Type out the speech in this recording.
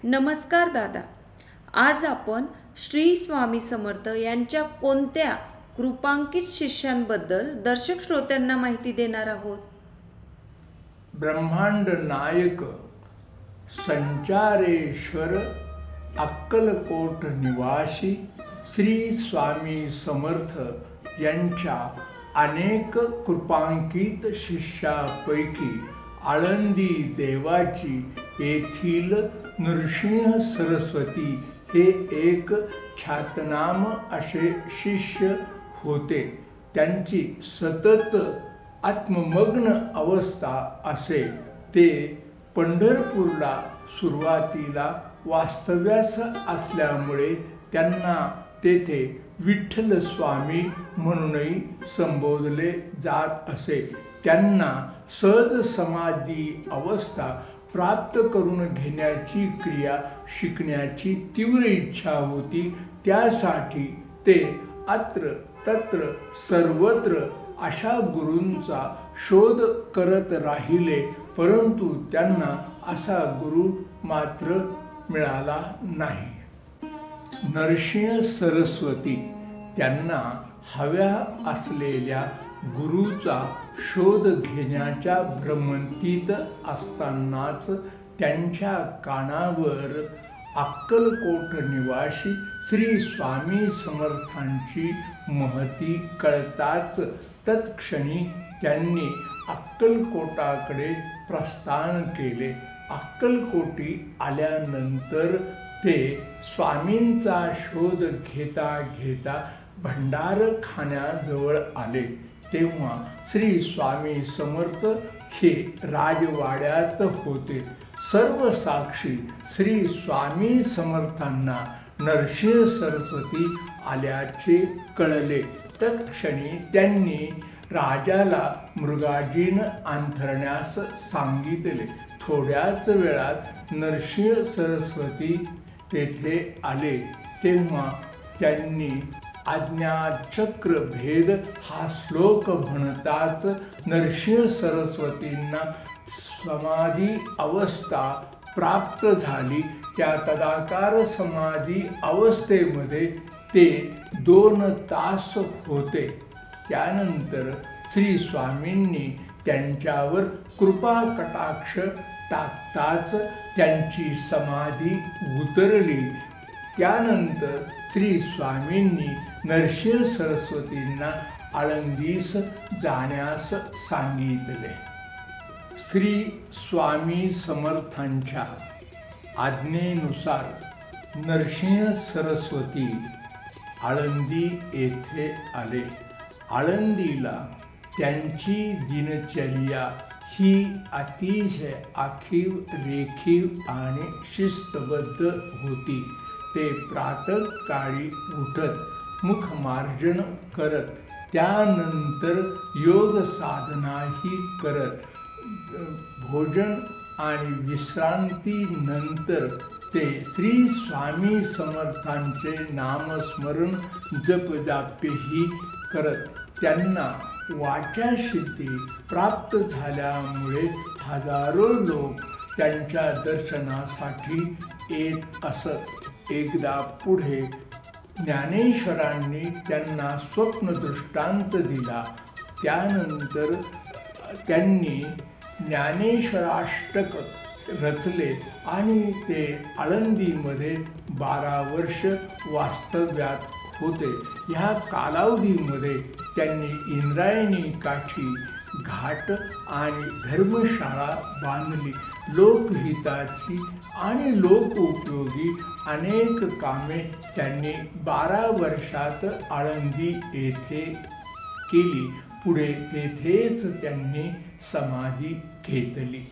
नमस्कार दादा. आज आपण श्री स्वामी समर्थ यांच्या कोणत्या कृपांकित शिष्यांबद्दल दर्शक श्रोत्यांना माहिती देणार आहोत? ब्रह्मांड नायक संचारेश्वर अक्कलकोट निवासी श्री स्वामी समर्थ यांच्या अनेक कृपांकित शिष्यापैकी आळंदी देवाची येथील नृसिंह सरस्वती हे एक ख्यातनाम असे शिष्य होते. त्यांची सतत आत्ममग्न अवस्था असे. ते पंढरपूरला सुरुवातीला वास्तव्यास असल्यामुळे त्यांना तेथे विठ्ठल स्वामी म्हणूनही संबोधले जात असे. त्यांना सहज समाधी अवस्था प्राप्त करून घेण्याची क्रिया शिकण्याची तीव्र इच्छा होती. त्यासाठी ते अत्र तत्र सर्वत्र अशा गुरूंचा शोध करत राहिले, परंतु त्यांना असा गुरु मात्र मिळाला नाही. नरसिंह सरस्वती त्यांना हव्या असलेल्या गुरुचा शोध घेण्याच्या भ्रमंतीत असतानाच त्यांच्या कानावर अक्कलकोट निवासी श्री स्वामी समर्थांची महती कळताच तत्क्षणी त्यांनी अक्कलकोटाकडे प्रस्थान केले. अक्कलकोटी आल्यानंतर ते स्वामींचा शोध घेता घेता भंडारखान्याजवळ आले. तेव्हा श्री स्वामी समर्थ हे राजवाड्यात होते. सर्व साक्षी श्री स्वामी समर्थांना नरसिंह सरस्वती आल्याचे कळले. तत्क्षणी त्यांनी राजाला मृगाजीन अंथरण्यास सांगितले. थोड्याच वेळात नरसिंह सरस्वती तेथे आले. तेव्हा त्यांनी आज्ञाचक्र भेद हा श्लोक म्हणताच नरसिंह सरस्वतींना समाधी अवस्था प्राप्त झाली. त्या तदाकार समाधी अवस्थेमध्ये ते 2 तास होते. त्यानंतर श्री स्वामींनी त्यांच्यावर कृपा कटाक्ष टाकताच त्यांची समाधी उतरली. त्यानंतर श्री स्वामींनी नरसिंह सरस्वतींना आळंदीस जाण्यास सांगितले. श्री स्वामी समर्थांच्या आज्ञेनुसार नरसिंह सरस्वती आळंदी येथे आले. आळंदीला त्यांची दिनचर्या ही अतिशय आखीव रेखीव आणि शिस्तबद्ध होती. ते प्रातःकाळी उठत मुखमार्जन करत त्यानंतर योग साधनाही करत भोजन आणि विश्रांतीनंतर ते श्री स्वामी समर्थांचे नामस्मरण जपजापेही करत. त्यांना वाचासिद्धी प्राप्त झाल्यामुळे हजारो लोक त्यांच्या दर्शनासाठी येत असत. एकदा पुढे ज्ञानेश्वरांनी त्यांना स्वप्न दृष्टांत दिला. त्यानंतर त्यांनी ज्ञानेश्वराष्टक रचले आणि ते आळंदीमध्ये 12 वर्ष वास्तव्यात होते. ह्या कालावधीमध्ये त्यांनी इंद्रायणी काठी घाट आणि धर्मशाळा बांधली. लोकहिताची आणि लोकोपयोगी अनेक कामे त्यांनी 12 वर्षात आळंदी येथे केली. पुढे तेथेच त्यांनी समाधी घेतली.